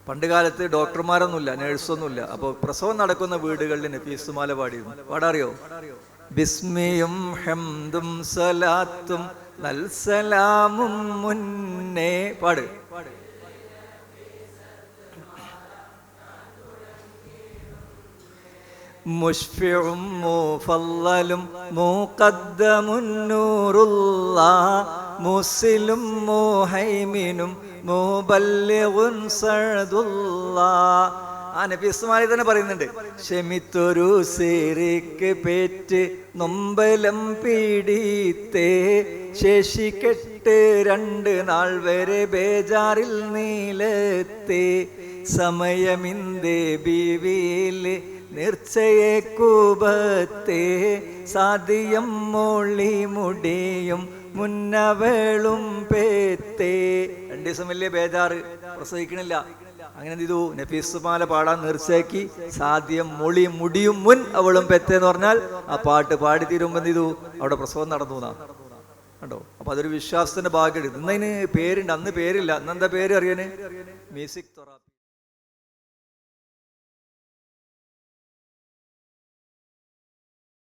പണ്ട് കാലത്ത് ഡോക്ടർമാരൊന്നുമില്ല, നേഴ്സൊന്നുമില്ല. അപ്പോൾ പ്രസവം നടക്കുന്ന വീടുകളിൽ നഫീസുമാല പാടിയിരുന്നു. പാടാറിയോ? ബിസ്മിയും ഹംദും സലാത്തും നൽസലാമും മുന്നേ പാട്. മുഷ്ഫിഉം മുഫല്ലലും മുഖദ്ദമുൻ നൂറുല്ലാഹ് മുസ്ലിം മുഹൈമിനും മുബല്ലിഗുൻ സഅദുല്ലാഹ്. ആ നബിസ്മാലി തന്നെ പറയുന്നുണ്ട്, ക്ഷമിത്തൊരു സിറിക്ക് പേറ്റ് നൊമ്പലം പീഡിത്തേ ശേഷിക്കെട്ട് 2 നാൾ വരെ ബേജാറിൽ നീലത്തെ സമയമിന്തേ ബീവിയിൽ നിർച്ചയെ കൂപത്തെ സാദിയം മോളി മുടിയും മുന്നവേളും പേത്തേ. 2 ദിവസം വലിയ ബേജാറ്, പ്രസവിക്കണില്ല. അങ്ങനെ എന്ത് ചെയ്തു? നഫീസുമാല പാടാൻ നേർച്ചയാക്കി. സാദ്യം മൊളി മുടിയും മുൻ അവളും പെത്തേന്ന് പറഞ്ഞാൽ ആ പാട്ട് പാടി തീരുമ്പോൾ എന്ത് ചെയ്തു? അവിടെ പ്രസവം നടന്നു എന്നാ കണ്ടോ. അപ്പൊ അതൊരു വിശ്വാസത്തിന്റെ ഭാഗം. ഇന്നതിന് പേരുണ്ട്, അന്ന് പേരില്ല. ഇന്നെന്താ പേര് അറിയാന്? Music therapy.